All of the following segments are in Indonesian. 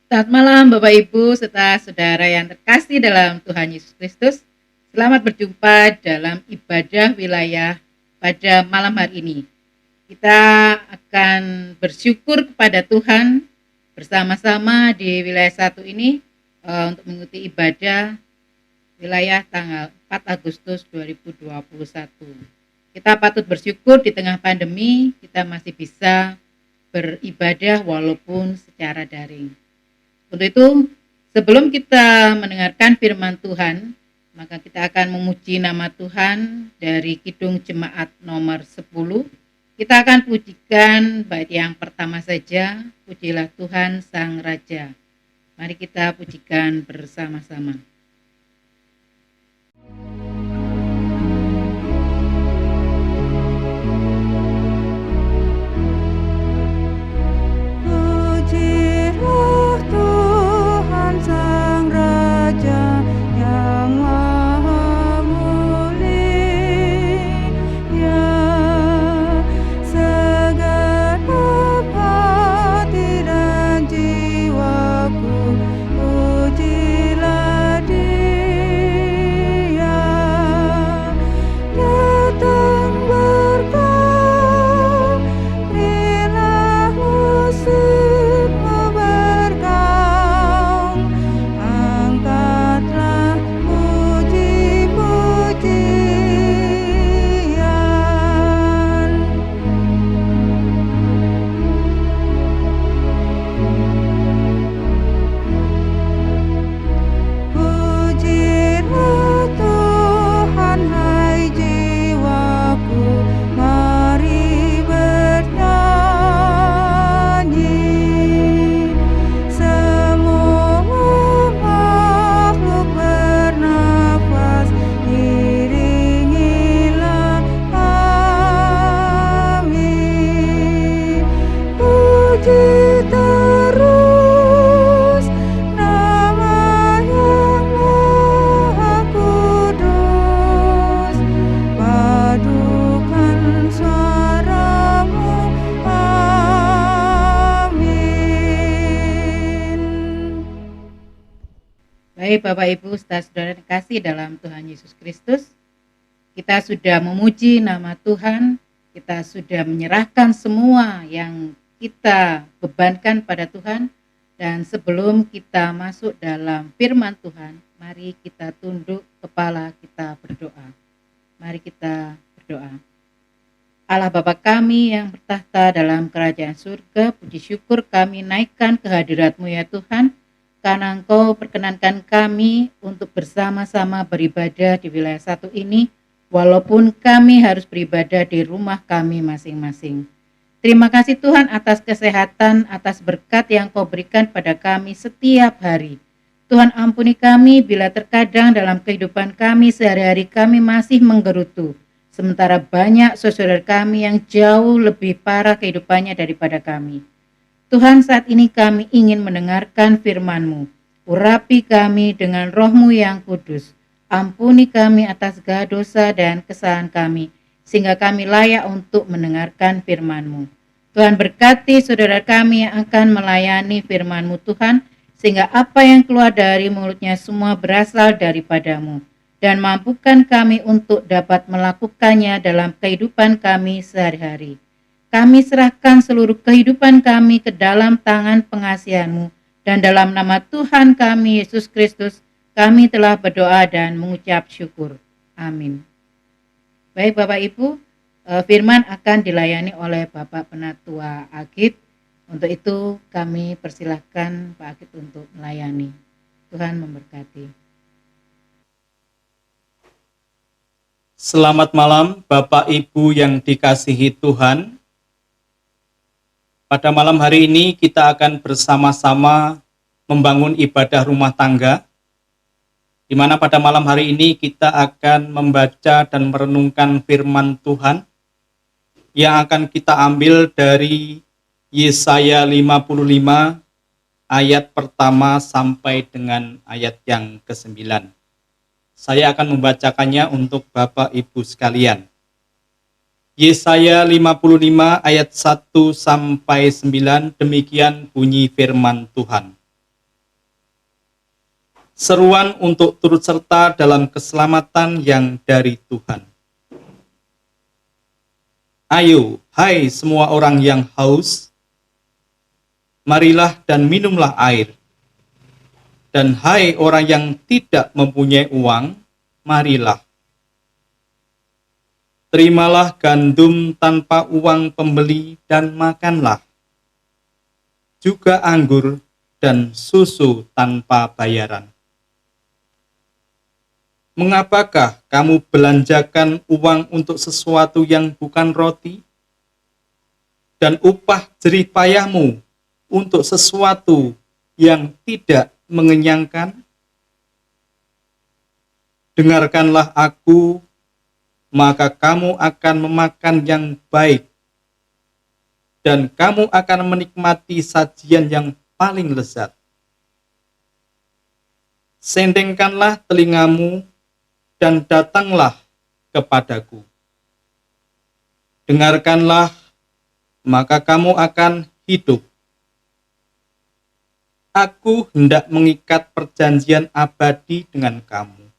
Selamat malam Bapak Ibu serta saudara yang terkasih dalam Tuhan Yesus Kristus. Selamat berjumpa dalam ibadah wilayah pada malam hari ini. Kita akan bersyukur kepada Tuhan bersama-sama di wilayah 1 ini untuk mengikuti ibadah wilayah tanggal 4 Agustus 2021. Kita patut bersyukur di tengah pandemi kita masih bisa beribadah walaupun secara daring. Untuk itu, sebelum kita mendengarkan firman Tuhan, maka kita akan memuji nama Tuhan dari Kidung Jemaat nomor 10. Kita akan pujikan bait yang pertama saja, Pujilah Tuhan Sang Raja. Mari kita pujikan bersama-sama. Baik Bapak Ibu, saudara-saudara yang kasih dalam Tuhan Yesus Kristus, kita sudah memuji nama Tuhan, kita sudah menyerahkan semua yang kita bebankan pada Tuhan, dan sebelum kita masuk dalam firman Tuhan, mari kita tunduk kepala, kita berdoa. Mari kita berdoa. Allah Bapa kami yang bertahta dalam kerajaan surga, puji syukur kami naikkan kehadirat-Mu ya Tuhan, karena Engkau perkenankan kami untuk bersama-sama beribadah di wilayah 1 ini, walaupun kami harus beribadah di rumah kami masing-masing. Terima kasih Tuhan atas kesehatan, atas berkat yang Kau berikan pada kami setiap hari. Tuhan ampuni kami bila terkadang dalam kehidupan kami sehari-hari kami masih menggerutu, sementara banyak saudara kami yang jauh lebih parah kehidupannya daripada kami. Tuhan, saat ini kami ingin mendengarkan firman-Mu. Urapi kami dengan Roh-Mu yang kudus. Ampuni kami atas segala dosa dan kesalahan kami, sehingga kami layak untuk mendengarkan firman-Mu. Tuhan berkati saudara kami yang akan melayani firman-Mu Tuhan, sehingga apa yang keluar dari mulutnya semua berasal daripada-Mu, dan mampukan kami untuk dapat melakukannya dalam kehidupan kami sehari-hari. Kami serahkan seluruh kehidupan kami ke dalam tangan pengasihan-Mu, dan dalam nama Tuhan kami Yesus Kristus, kami telah berdoa dan mengucap syukur. Amin. Baik Bapak Ibu, firman akan dilayani oleh Bapak Penatua Agit. Untuk itu kami persilahkan Pak Agit untuk melayani. Tuhan memberkati. Selamat malam Bapak Ibu yang dikasihi Tuhan. Pada malam hari ini kita akan bersama-sama membangun ibadah rumah tangga, di mana pada malam hari ini kita akan membaca dan merenungkan firman Tuhan yang akan kita ambil dari Yesaya 55 ayat pertama sampai dengan ayat yang ke-9. Saya akan membacakannya untuk Bapak Ibu sekalian. Yesaya 55 ayat 1 sampai 9, demikian bunyi firman Tuhan. Seruan untuk turut serta dalam keselamatan yang dari Tuhan. Ayo, hai semua orang yang haus, marilah dan minumlah air. Dan hai orang yang tidak mempunyai uang, marilah. Terimalah gandum tanpa uang pembeli dan makanlah. Juga anggur dan susu tanpa bayaran. Mengapakah kamu belanjakan uang untuk sesuatu yang bukan roti? Dan upah jerih payahmu untuk sesuatu yang tidak mengenyangkan? Dengarkanlah aku, maka kamu akan memakan yang baik, dan kamu akan menikmati sajian yang paling lezat. Sendengkanlah telingamu dan datanglah kepadaku. Dengarkanlah, maka kamu akan hidup. Aku hendak mengikat perjanjian abadi dengan kamu.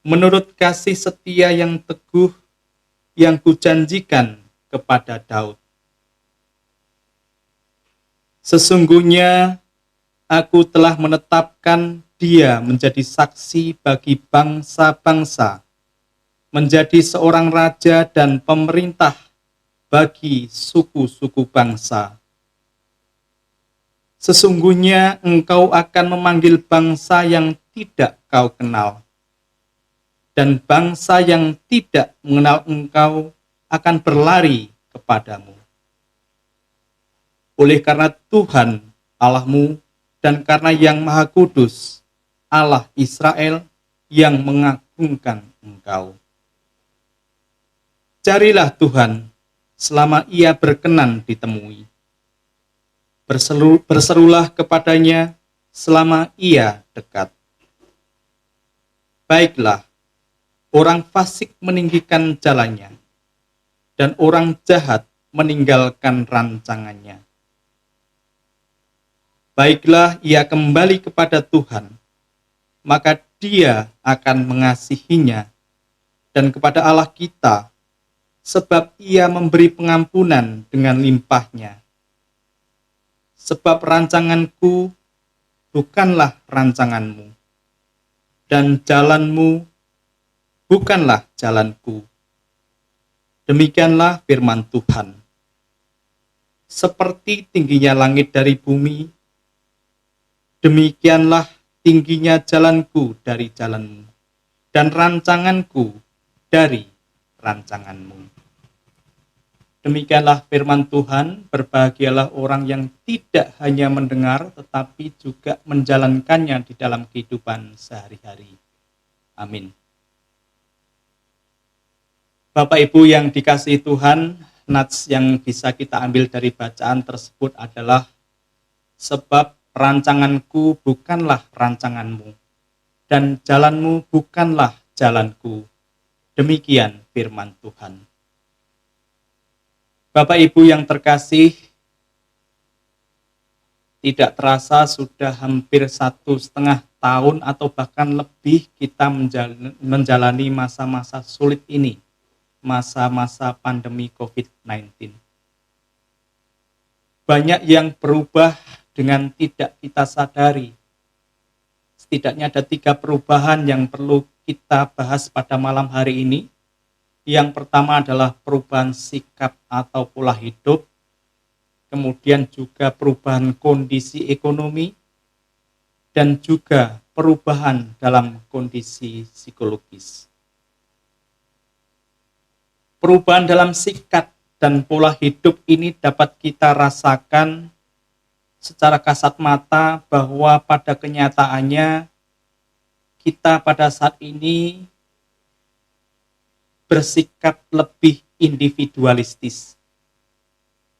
Menurut kasih setia yang teguh yang kujanjikan kepada Daud. Sesungguhnya aku telah menetapkan dia menjadi saksi bagi bangsa-bangsa, menjadi seorang raja dan pemerintah bagi suku-suku bangsa. Sesungguhnya engkau akan memanggil bangsa yang tidak kau kenal, dan bangsa yang tidak mengenal engkau akan berlari kepadamu. Oleh karena Tuhan Allahmu dan karena Yang Maha Kudus, Allah Israel yang mengagungkan engkau. Carilah Tuhan selama ia berkenan ditemui. Berserulah kepadanya selama ia dekat. Baiklah, orang fasik meninggikan jalannya, dan orang jahat meninggalkan rancangannya. Baiklah ia kembali kepada Tuhan, maka dia akan mengasihinya, dan kepada Allah kita, sebab ia memberi pengampunan dengan limpahnya. Sebab rancanganku bukanlah rancanganmu, dan jalanmu bukanlah jalanku. Demikianlah firman Tuhan. Seperti tingginya langit dari bumi, demikianlah tingginya jalanku dari jalanmu, dan rancanganku dari rancanganmu. Demikianlah firman Tuhan. Berbahagialah orang yang tidak hanya mendengar, tetapi juga menjalankannya di dalam kehidupan sehari-hari. Amin. Bapak Ibu yang dikasihi Tuhan, nats yang bisa kita ambil dari bacaan tersebut adalah, sebab rancanganku bukanlah rancanganmu, dan jalanmu bukanlah jalanku. Demikian firman Tuhan. Bapak Ibu yang terkasih, tidak terasa sudah hampir 1,5 tahun atau bahkan lebih kita menjalani masa-masa sulit ini, masa-masa pandemi COVID-19. Banyak yang berubah dengan tidak kita sadari. Setidaknya ada 3 perubahan yang perlu kita bahas pada malam hari ini. Yang pertama adalah perubahan sikap atau pola hidup, kemudian juga perubahan kondisi ekonomi, dan juga perubahan dalam kondisi psikologis. Perubahan dalam sikap dan pola hidup ini dapat kita rasakan secara kasat mata bahwa pada kenyataannya kita pada saat ini bersikap lebih individualistis.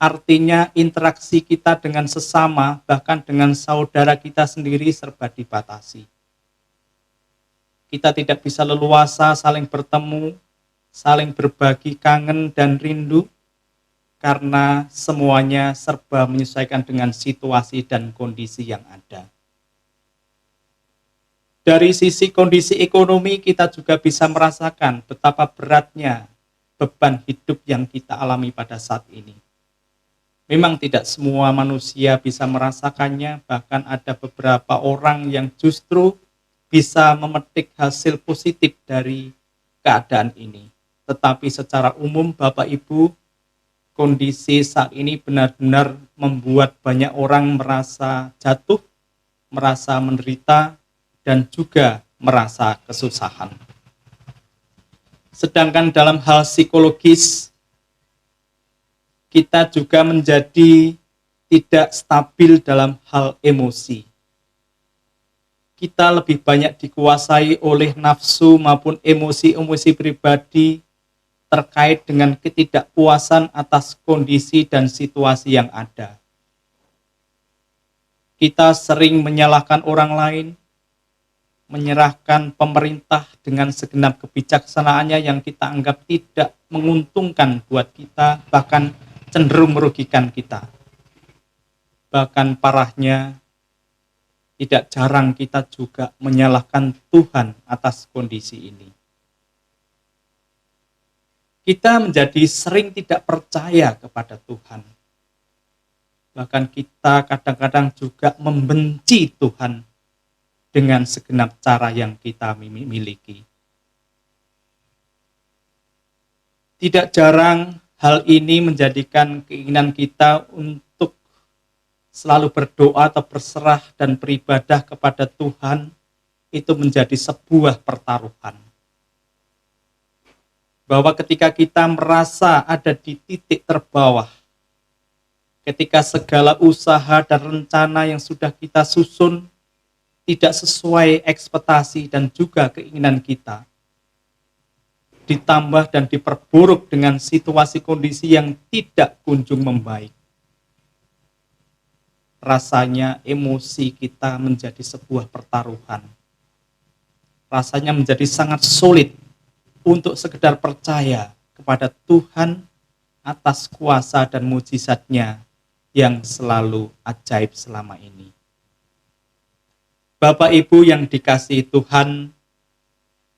Artinya interaksi kita dengan sesama, bahkan dengan saudara kita sendiri serba dibatasi. Kita tidak bisa leluasa saling bertemu, saling berbagi kangen dan rindu, karena semuanya serba menyesuaikan dengan situasi dan kondisi yang ada. Dari sisi kondisi ekonomi kita juga bisa merasakan betapa beratnya beban hidup yang kita alami pada saat ini. Memang tidak semua manusia bisa merasakannya, bahkan ada beberapa orang yang justru bisa memetik hasil positif dari keadaan ini. Tetapi secara umum Bapak Ibu, kondisi saat ini benar-benar membuat banyak orang merasa jatuh, merasa menderita, dan juga merasa kesusahan. Sedangkan dalam hal psikologis, kita juga menjadi tidak stabil dalam hal emosi. Kita lebih banyak dikuasai oleh nafsu maupun emosi-emosi pribadi terkait dengan ketidakpuasan atas kondisi dan situasi yang ada. Kita sering menyalahkan orang lain, menyerahkan pemerintah dengan segenap kebijaksanaannya yang kita anggap tidak menguntungkan buat kita, bahkan cenderung merugikan kita. Bahkan parahnya, tidak jarang kita juga menyalahkan Tuhan atas kondisi ini. Kita menjadi sering tidak percaya kepada Tuhan. Bahkan kita kadang-kadang juga membenci Tuhan dengan segenap cara yang kita miliki. Tidak jarang hal ini menjadikan keinginan kita untuk selalu berdoa atau berserah dan beribadah kepada Tuhan itu menjadi sebuah pertaruhan. Bahwa ketika kita merasa ada di titik terbawah, ketika segala usaha dan rencana yang sudah kita susun tidak sesuai ekspektasi dan juga keinginan kita, ditambah dan diperburuk dengan situasi kondisi yang tidak kunjung membaik, rasanya emosi kita menjadi sebuah pertaruhan. Rasanya menjadi sangat sulit untuk sekedar percaya kepada Tuhan atas kuasa dan mujizat-Nya yang selalu ajaib selama ini. Bapak Ibu yang dikasihi Tuhan,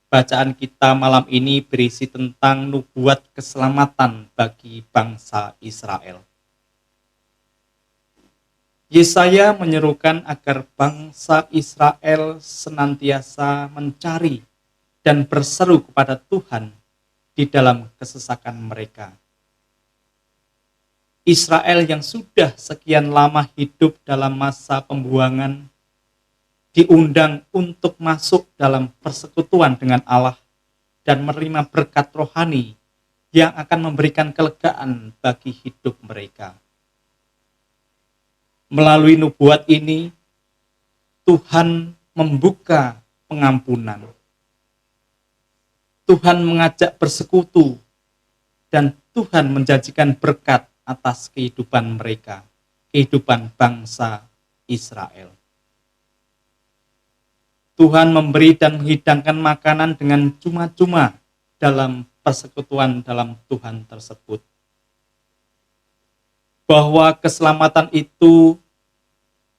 bacaan kita malam ini berisi tentang nubuat keselamatan bagi bangsa Israel. Yesaya menyerukan agar bangsa Israel senantiasa mencari dan berseru kepada Tuhan di dalam kesesakan mereka. Israel yang sudah sekian lama hidup dalam masa pembuangan diundang untuk masuk dalam persekutuan dengan Allah dan menerima berkat rohani yang akan memberikan kelegaan bagi hidup mereka. Melalui nubuat ini, Tuhan membuka pengampunan. Tuhan mengajak bersekutu dan Tuhan menjanjikan berkat atas kehidupan mereka, kehidupan bangsa Israel. Tuhan memberi dan menghidangkan makanan dengan cuma-cuma dalam persekutuan dalam Tuhan tersebut. Bahwa keselamatan itu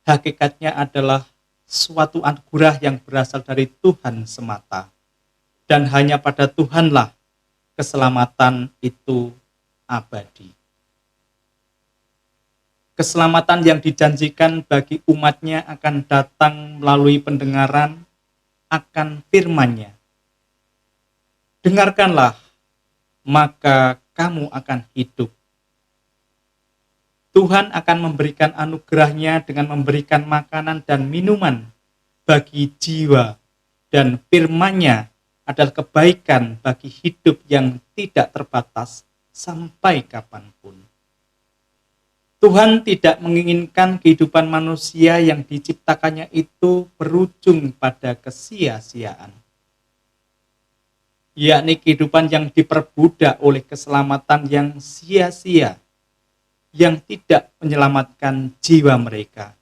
hakikatnya adalah suatu anugerah yang berasal dari Tuhan semata. Dan hanya pada Tuhanlah keselamatan itu abadi. Keselamatan yang dijanjikan bagi umatnya akan datang melalui pendengaran akan firman-Nya. Dengarkanlah, maka kamu akan hidup. Tuhan akan memberikan anugerah-Nya dengan memberikan makanan dan minuman bagi jiwa, dan firman-Nya adalah kebaikan bagi hidup yang tidak terbatas sampai kapanpun. Tuhan tidak menginginkan kehidupan manusia yang diciptakannya itu berujung pada kesia-siaan, yakni kehidupan yang diperbudak oleh keselamatan yang sia-sia, yang tidak menyelamatkan jiwa mereka,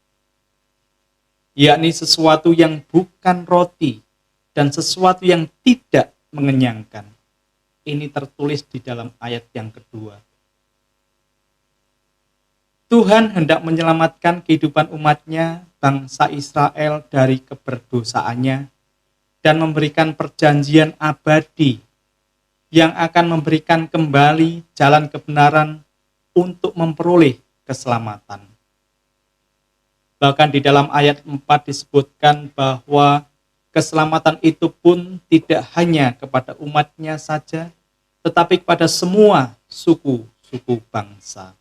yakni sesuatu yang bukan roti dan sesuatu yang tidak mengenyangkan. Ini tertulis di dalam ayat yang kedua. Tuhan hendak menyelamatkan kehidupan umatnya, bangsa Israel, dari keberdosaannya dan memberikan perjanjian abadi yang akan memberikan kembali jalan kebenaran untuk memperoleh keselamatan. Bahkan di dalam ayat 4 disebutkan bahwa keselamatan itu pun tidak hanya kepada umatnya saja, tetapi kepada semua suku-suku bangsa.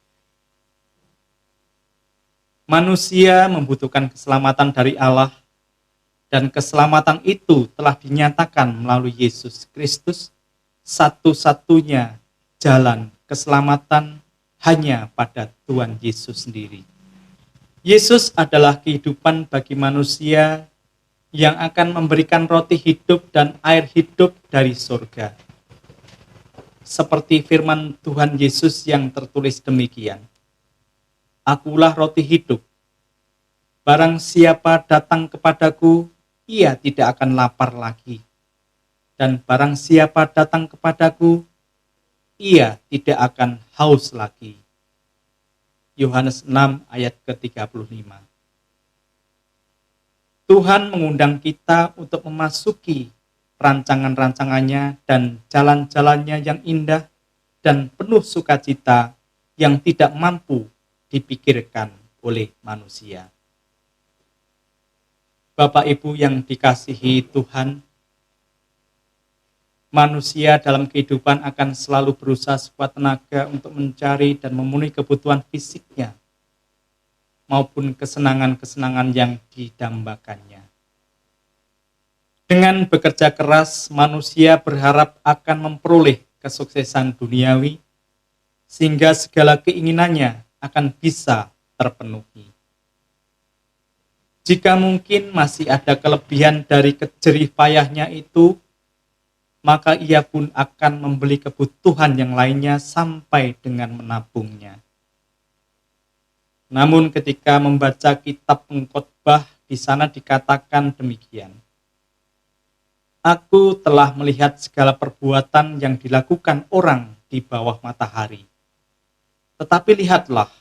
Manusia membutuhkan keselamatan dari Allah, dan keselamatan itu telah dinyatakan melalui Yesus Kristus, satu-satunya jalan keselamatan hanya pada Tuhan Yesus sendiri. Yesus adalah kehidupan bagi manusia yang akan memberikan roti hidup dan air hidup dari surga. Seperti firman Tuhan Yesus yang tertulis demikian, "Akulah roti hidup. Barang siapa datang kepadaku, ia tidak akan lapar lagi. Dan barang siapa datang kepadaku, ia tidak akan haus lagi." Yohanes 6 ayat ke-35. Tuhan mengundang kita untuk memasuki rancangan-rancangannya dan jalan-jalannya yang indah dan penuh sukacita yang tidak mampu dipikirkan oleh manusia. Bapak Ibu yang dikasihi Tuhan, manusia dalam kehidupan akan selalu berusaha sekuat tenaga untuk mencari dan memenuhi kebutuhan fisiknya maupun kesenangan-kesenangan yang didambakannya. Dengan bekerja keras, manusia berharap akan memperoleh kesuksesan duniawi sehingga segala keinginannya akan bisa terpenuhi. Jika mungkin masih ada kelebihan dari jerih payahnya itu, maka ia pun akan membeli kebutuhan yang lainnya sampai dengan menabungnya. Namun ketika membaca kitab Pengkhotbah, di sana dikatakan demikian, "Aku telah melihat segala perbuatan yang dilakukan orang di bawah matahari. Tetapi lihatlah,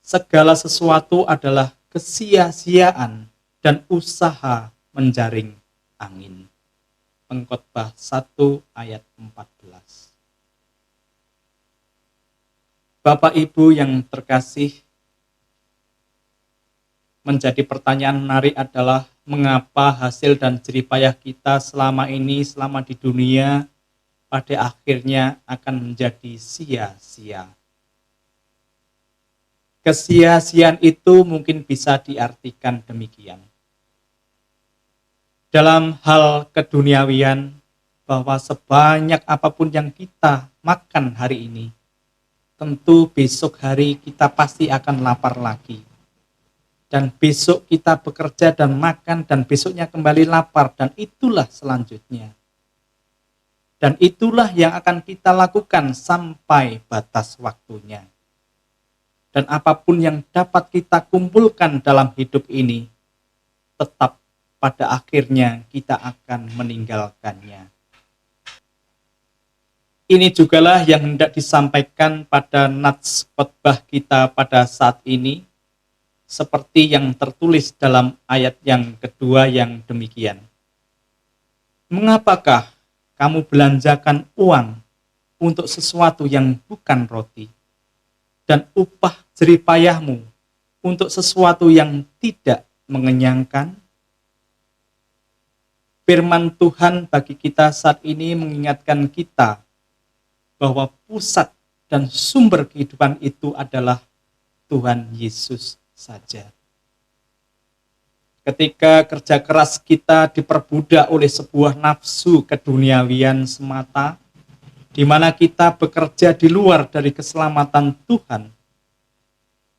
segala sesuatu adalah kesia-siaan dan usaha menjaring angin." Pengkhotbah 1 ayat 14. Bapak Ibu yang terkasih, menjadi pertanyaan menarik adalah mengapa hasil dan jerih payah kita selama di dunia pada akhirnya akan menjadi sia-sia. Kesia-siaan itu mungkin bisa diartikan demikian. Dalam hal keduniawian, bahwa sebanyak apapun yang kita makan hari ini, tentu besok hari kita pasti akan lapar lagi. Dan besok kita bekerja dan makan, dan besoknya kembali lapar, dan itulah selanjutnya. Dan itulah yang akan kita lakukan sampai batas waktunya. Dan apapun yang dapat kita kumpulkan dalam hidup ini, tetap pada akhirnya kita akan meninggalkannya. Ini jugalah yang hendak disampaikan pada nats khotbah kita pada saat ini, seperti yang tertulis dalam ayat yang kedua yang demikian. "Mengapakah kamu belanjakan uang untuk sesuatu yang bukan roti, dan upah jerih payahmu untuk sesuatu yang tidak mengenyangkan?" Firman Tuhan bagi kita saat ini mengingatkan kita bahwa pusat dan sumber kehidupan itu adalah Tuhan Yesus saja. Ketika kerja keras kita diperbudak oleh sebuah nafsu keduniawian semata, di mana kita bekerja di luar dari keselamatan Tuhan,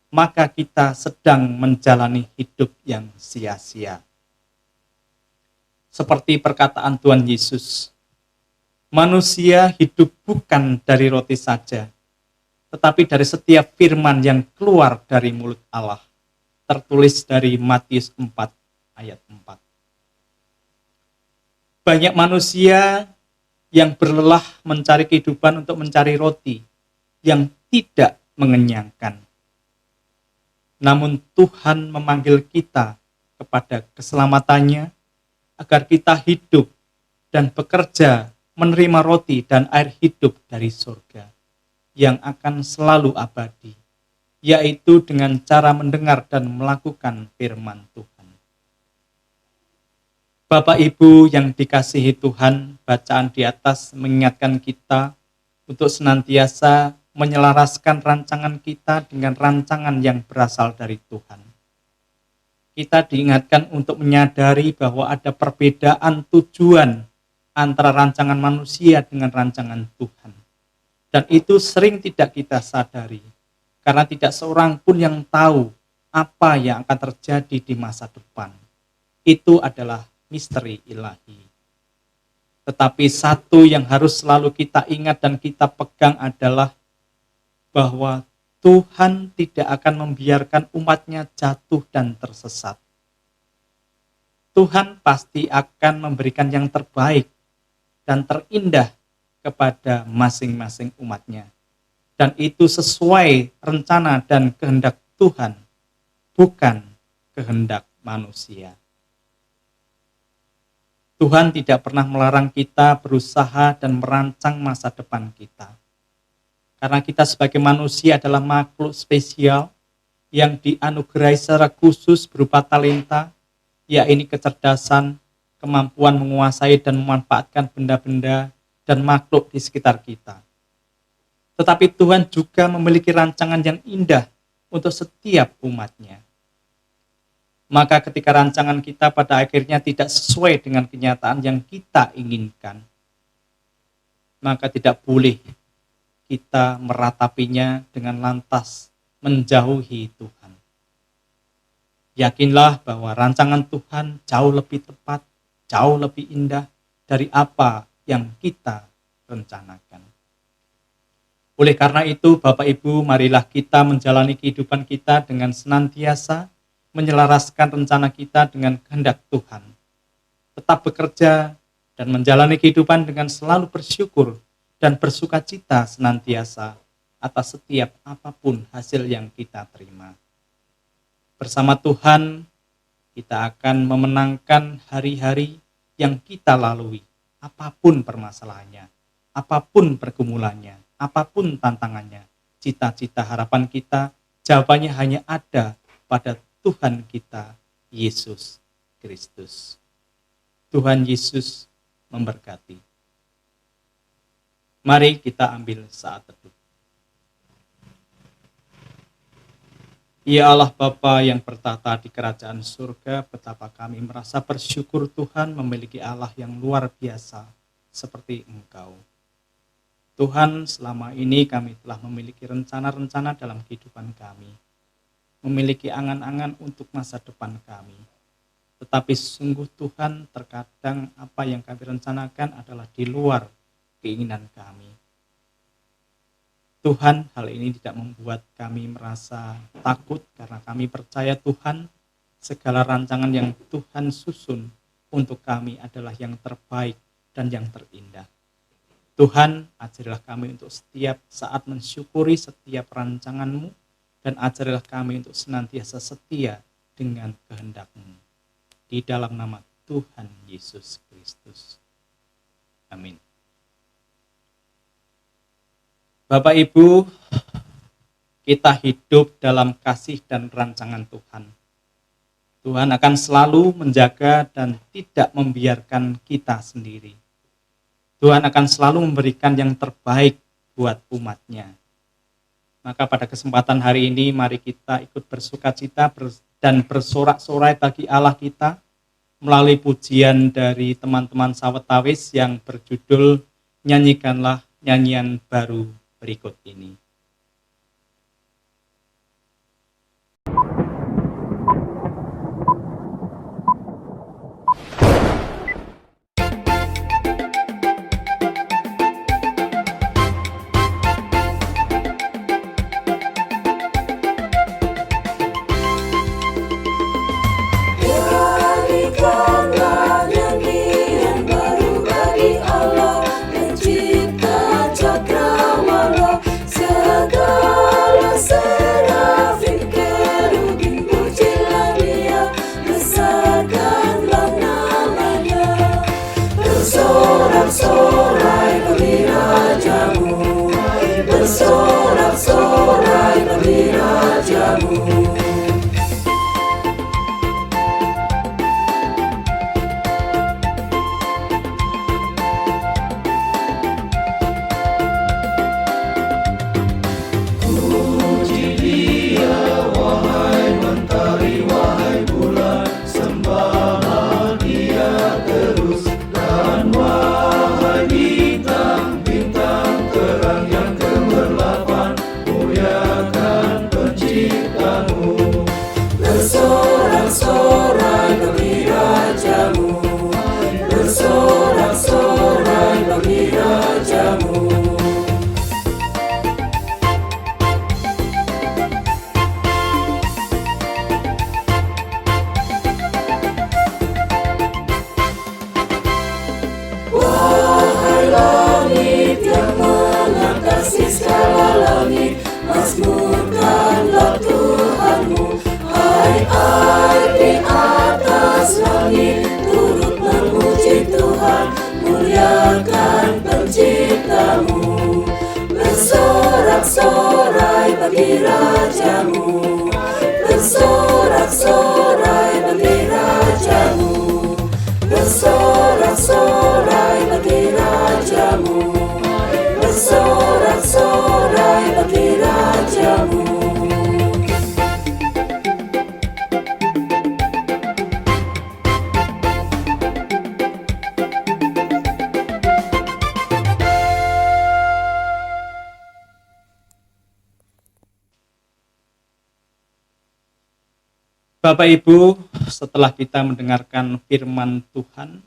maka kita sedang menjalani hidup yang sia-sia. Seperti perkataan Tuhan Yesus, manusia hidup bukan dari roti saja, tetapi dari setiap firman yang keluar dari mulut Allah. Tertulis dari Matius 4 ayat 4. Banyak manusia yang berlelah mencari kehidupan untuk mencari roti yang tidak mengenyangkan. Namun Tuhan memanggil kita kepada keselamatannya, agar kita hidup dan bekerja menerima roti dan air hidup dari surga yang akan selalu abadi, yaitu dengan cara mendengar dan melakukan firman Tuhan. Bapak Ibu yang dikasihi Tuhan, bacaan di atas mengingatkan kita untuk senantiasa menyelaraskan rancangan kita dengan rancangan yang berasal dari Tuhan. Kita diingatkan untuk menyadari bahwa ada perbedaan tujuan antara rancangan manusia dengan rancangan Tuhan. Dan itu sering tidak kita sadari, karena tidak seorang pun yang tahu apa yang akan terjadi di masa depan. Itu adalah misteri ilahi. Tetapi satu yang harus selalu kita ingat dan kita pegang adalah bahwa Tuhan tidak akan membiarkan umatnya jatuh dan tersesat. Tuhan pasti akan memberikan yang terbaik dan terindah kepada masing-masing umatnya. Dan itu sesuai rencana dan kehendak Tuhan, bukan kehendak manusia. Tuhan tidak pernah melarang kita berusaha dan merancang masa depan kita. Karena kita sebagai manusia adalah makhluk spesial yang dianugerahi secara khusus berupa talenta, yaitu kecerdasan, kemampuan menguasai dan memanfaatkan benda-benda dan makhluk di sekitar kita. Tetapi Tuhan juga memiliki rancangan yang indah untuk setiap umatnya. Maka ketika rancangan kita pada akhirnya tidak sesuai dengan kenyataan yang kita inginkan, maka tidak boleh kita meratapinya dengan lantas menjauhi Tuhan. Yakinlah bahwa rancangan Tuhan jauh lebih tepat, jauh lebih indah dari apa yang kita rencanakan. Oleh karena itu, Bapak Ibu, marilah kita menjalani kehidupan kita dengan senantiasa menyelaraskan rencana kita dengan kehendak Tuhan. Tetap bekerja dan menjalani kehidupan dengan selalu bersyukur dan bersukacita senantiasa atas setiap apapun hasil yang kita terima. Bersama Tuhan, kita akan memenangkan hari-hari yang kita lalui, apapun permasalahannya, apapun pergumulannya, apapun tantangannya. Cita-cita harapan kita, jawabannya hanya ada pada Tuhan kita, Yesus Kristus. Tuhan Yesus memberkati. Mari kita ambil saat teduh. Ya Allah Bapa yang bertata di kerajaan surga, betapa kami merasa bersyukur Tuhan memiliki Allah yang luar biasa seperti Engkau. Tuhan, selama ini kami telah memiliki rencana-rencana dalam kehidupan kami. Memiliki angan-angan untuk masa depan kami. Tetapi sungguh Tuhan, terkadang apa yang kami rencanakan adalah di luar keinginan kami. Tuhan, hal ini tidak membuat kami merasa takut karena kami percaya Tuhan, segala rancangan yang Tuhan susun untuk kami adalah yang terbaik dan yang terindah. Tuhan, ajarilah kami untuk setiap saat mensyukuri setiap rancangan-Mu, dan ajarilah kami untuk senantiasa setia dengan kehendak-Mu. Di dalam nama Tuhan Yesus Kristus. Amin. Bapak Ibu, kita hidup dalam kasih dan rancangan Tuhan. Tuhan akan selalu menjaga dan tidak membiarkan kita sendiri. Tuhan akan selalu memberikan yang terbaik buat umat-Nya. Maka pada kesempatan hari ini mari kita ikut bersukacita dan bersorak-sorai bagi Allah kita melalui pujian dari teman-teman Sawetawis yang berjudul Nyanyikanlah Nyanyian Baru berikut ini. Cakrawala bersorak-sorai bagi rajamu, bersorak-sorai bagi rajamu. Wahai langit yang mengatasi segala langit, mazmurkanlah Tuhanmu. Hai air di atas langit, turut memuji Tuhan, muliakan penciptamu. Bersorak-sorai bagi rajamu, bersorak-sorai bagi rajamu, bersorak-sorai bagi rajamu, bersorak-sorai bagi rajamu. Bapak Ibu, setelah kita mendengarkan firman Tuhan,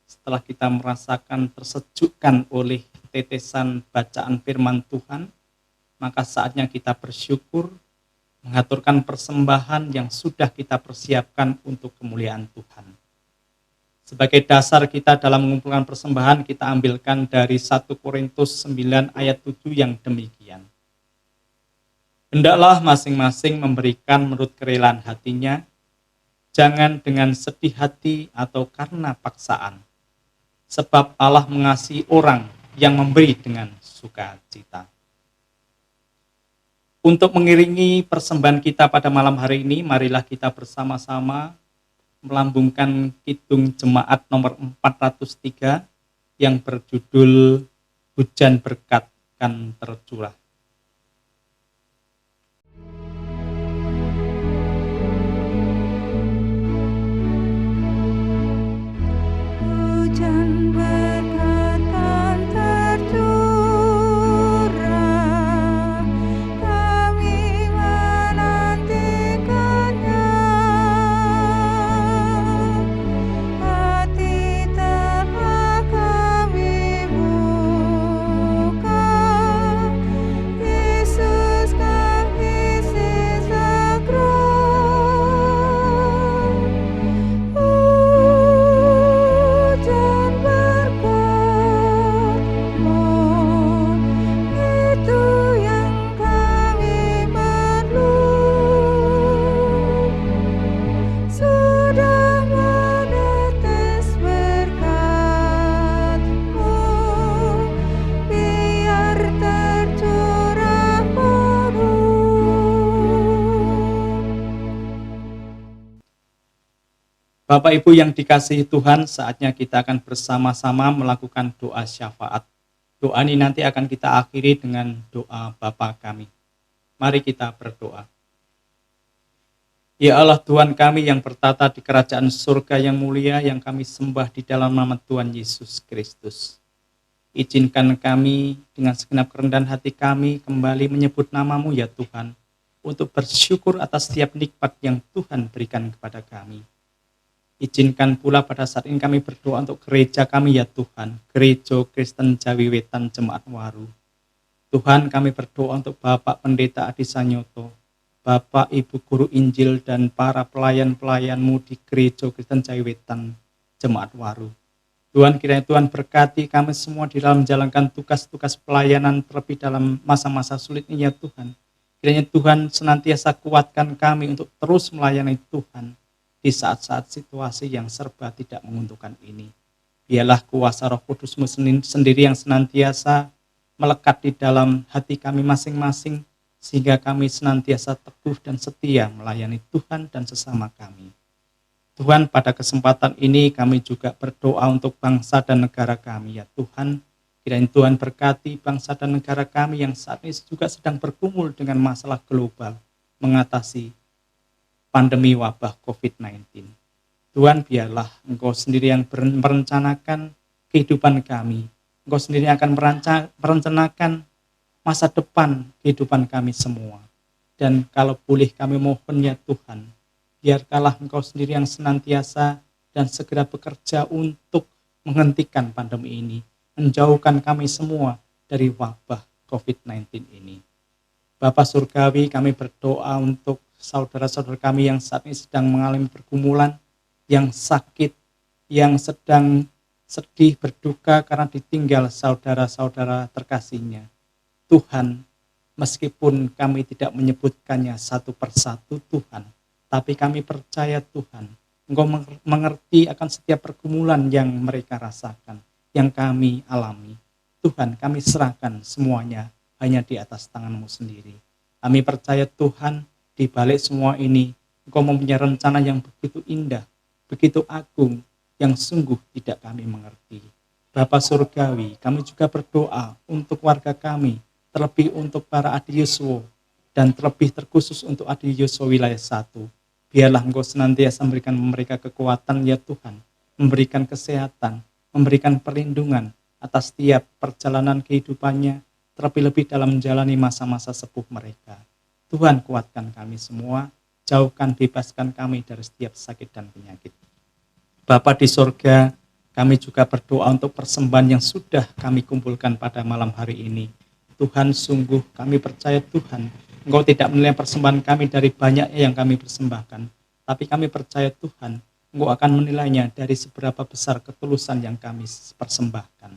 setelah kita merasakan tersejukkan oleh tetesan bacaan firman Tuhan, maka saatnya kita bersyukur, mengaturkan persembahan yang sudah kita persiapkan untuk kemuliaan Tuhan. Sebagai dasar kita dalam mengumpulkan persembahan, kita ambilkan dari 1 Korintus 9 ayat 7 yang demikian. Hendaklah masing-masing memberikan menurut kerelaan hatinya, jangan dengan sedih hati atau karena paksaan. Sebab Allah mengasihi orang yang memberi dengan sukacita. Untuk mengiringi persembahan kita pada malam hari ini, marilah kita bersama-sama melambungkan kidung jemaat nomor 403 yang berjudul Hujan Berkat Kan Tercurah. Hujan berkat kan tercurah, kami menantikannya. Hati telah kami buka, Yesus kau isi sakral. Hujan berkat-Mu, itu yang kami perlu. Sudah menetes berkat-Mu, biar tercurah penuh. Bapak Ibu yang dikasihi Tuhan, saatnya kita akan bersama-sama melakukan doa syafaat. Doa ini nanti akan kita akhiri dengan doa Bapa kami. Mari kita berdoa. Ya Allah Tuhan kami yang bertata di kerajaan surga yang mulia, yang kami sembah di dalam nama Tuhan Yesus Kristus. Izinkan kami dengan segenap kerendahan hati kami kembali menyebut nama-Mu ya Tuhan, untuk bersyukur atas setiap nikmat yang Tuhan berikan kepada kami. Izinkan pula pada saat ini kami berdoa untuk gereja kami ya Tuhan, Gereja Kristen Jawi Wetan Jemaat Waru. Tuhan, kami berdoa untuk Bapak Pendeta Adi Sanyoto, Bapak Ibu Guru Injil dan para pelayan-pelayan-Mu di Gereja Kristen Jawi Wetan Jemaat Waru. Tuhan, kiranya Tuhan berkati kami semua di dalam menjalankan tugas-tugas pelayanan, terlebih dalam masa-masa sulit ini ya Tuhan. Kiranya Tuhan senantiasa kuatkan kami untuk terus melayani Tuhan di saat-saat situasi yang serba tidak menguntungkan ini. Biarlah kuasa Roh Kudus-Mu sendiri yang senantiasa melekat di dalam hati kami masing-masing, sehingga kami senantiasa teguh dan setia melayani Tuhan dan sesama kami. Tuhan, pada kesempatan ini kami juga berdoa untuk bangsa dan negara kami ya Tuhan. Kiranya Tuhan berkati bangsa dan negara kami yang saat ini juga sedang bergumul dengan masalah global, mengatasi pandemi wabah COVID-19. Tuhan, biarlah Engkau sendiri yang merencanakan kehidupan kami. Engkau sendiri akan merencanakan masa depan kehidupan kami semua. Dan kalau boleh kami mohon ya Tuhan, biarkanlah Engkau sendiri yang senantiasa dan segera bekerja untuk menghentikan pandemi ini, menjauhkan kami semua dari wabah COVID-19 ini. Bapa Surgawi, kami berdoa untuk saudara-saudara kami yang saat ini sedang mengalami pergumulan, yang sakit, yang sedang sedih, berduka karena ditinggal saudara-saudara terkasihnya. Tuhan, meskipun kami tidak menyebutkannya satu persatu Tuhan, tapi kami percaya Tuhan, Engkau mengerti akan setiap pergumulan yang mereka rasakan, yang kami alami. Tuhan, kami serahkan semuanya hanya di atas tangan-Mu sendiri. Kami percaya Tuhan, di balik semua ini, Engkau mempunyai rencana yang begitu indah, begitu agung, yang sungguh tidak kami mengerti. Bapa Surgawi, kami juga berdoa untuk warga kami, terlebih untuk para Adi Yuswo, dan terlebih terkhusus untuk Adi Yuswo wilayah 1. Biarlah Engkau senantiasa memberikan mereka kekuatan ya Tuhan, memberikan kesehatan, memberikan perlindungan atas setiap perjalanan kehidupannya, terlebih lebih dalam menjalani masa-masa sepuh mereka. Tuhan, kuatkan kami semua, jauhkan, bebaskan kami dari setiap sakit dan penyakit. Bapa di sorga, kami juga berdoa untuk persembahan yang sudah kami kumpulkan pada malam hari ini. Tuhan, sungguh kami percaya Tuhan, Engkau tidak menilai persembahan kami dari banyaknya yang kami persembahkan, tapi kami percaya Tuhan, Engkau akan menilainya dari seberapa besar ketulusan yang kami persembahkan.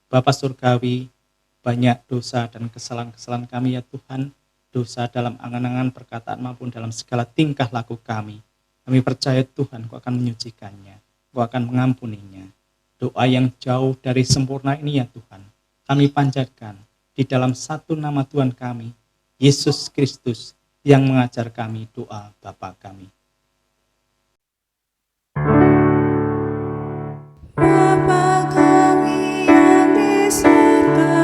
Bapa Surgawi, banyak dosa dan kesalahan-kesalahan kami ya Tuhan, dosa dalam angan-angan, perkataan maupun dalam segala tingkah laku kami. Kami percaya Tuhan, Engkau akan menyucikannya, Engkau akan mengampuninya. Doa yang jauh dari sempurna ini ya Tuhan, kami panjatkan di dalam satu nama Tuhan kami, Yesus Kristus, yang mengajar kami doa Bapa kami. Bapa kami yang di surga,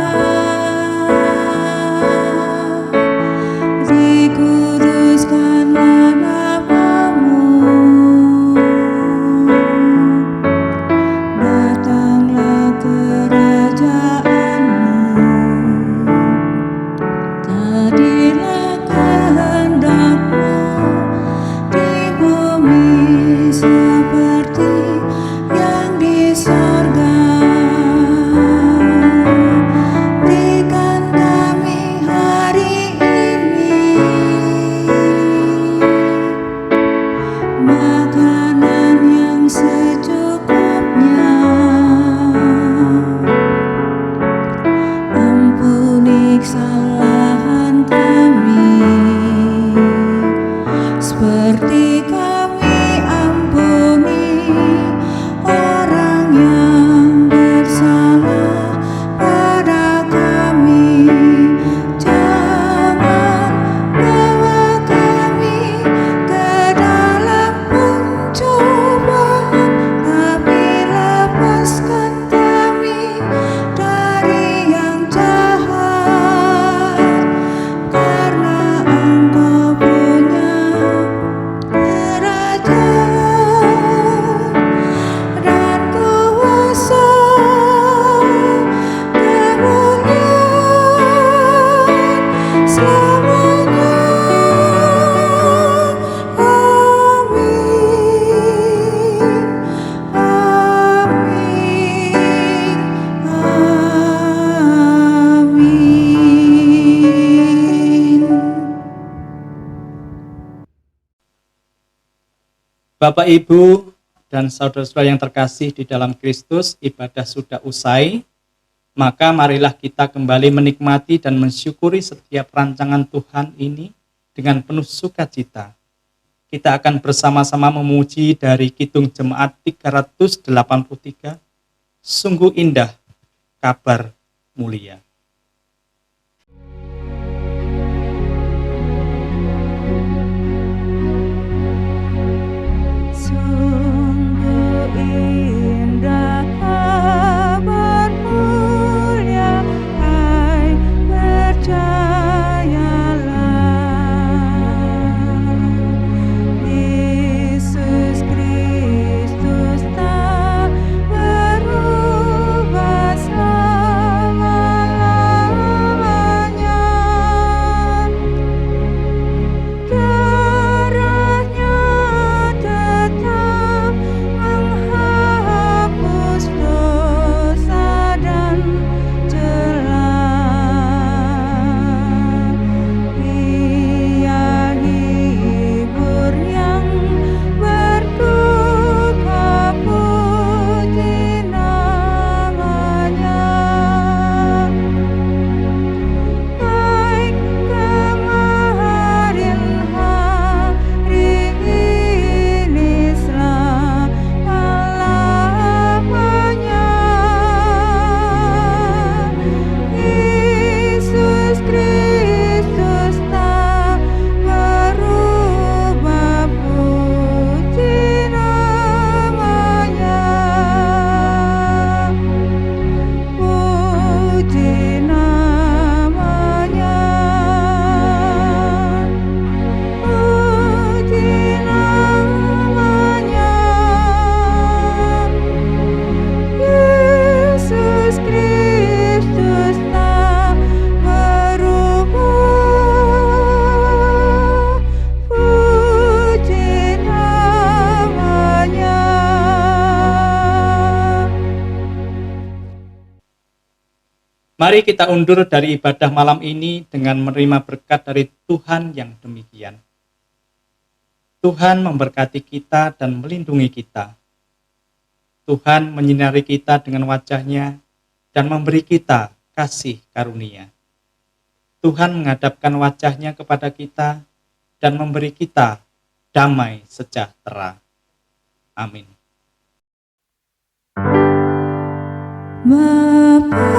dikuduskanlah nama-Mu, datanglah kerajaan-Mu, jadilah kehendak-Mu di bumi seperti yang di sorga. Berikan kami hari ini makanan yang secukupnya. Ampuni kesalahan kami, seperti kami ampuni orang yang bersalah pada kami. Jangan bawa kami ke dalam pencobaan, tapi lepaskan kami dari yang jahat, karena Engkau punya kerajaan dan kuasa, kemuliaan selamanya. Amin, amin, amin. Bapak, Ibu, dan saudara-saudara yang terkasih di dalam Kristus, ibadah sudah usai. Maka marilah kita kembali menikmati dan mensyukuri setiap rancangan Tuhan ini dengan penuh sukacita. Kita akan bersama-sama memuji dari Kidung Jemaat 383, sungguh indah kabar mulia. Sungguh indah kabar mulia, hai percayalah. Yesus Kristus tak berubah selama-lamanya. Mari kita undur dari ibadah malam ini dengan menerima berkat dari Tuhan yang demikian. Tuhan memberkati kita dan melindungi kita. Tuhan menyinari kita dengan wajah-Nya dan memberi kita kasih karunia. Tuhan menghadapkan wajah-Nya kepada kita dan memberi kita damai sejahtera. Amin. Bapa,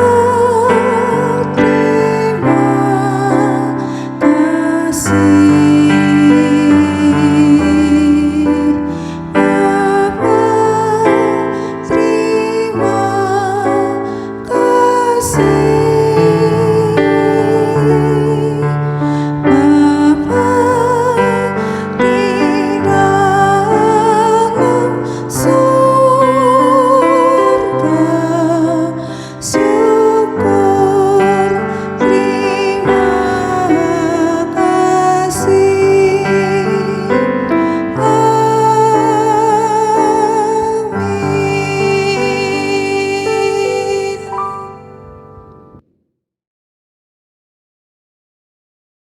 terima kasih. Bapa, terima kasih.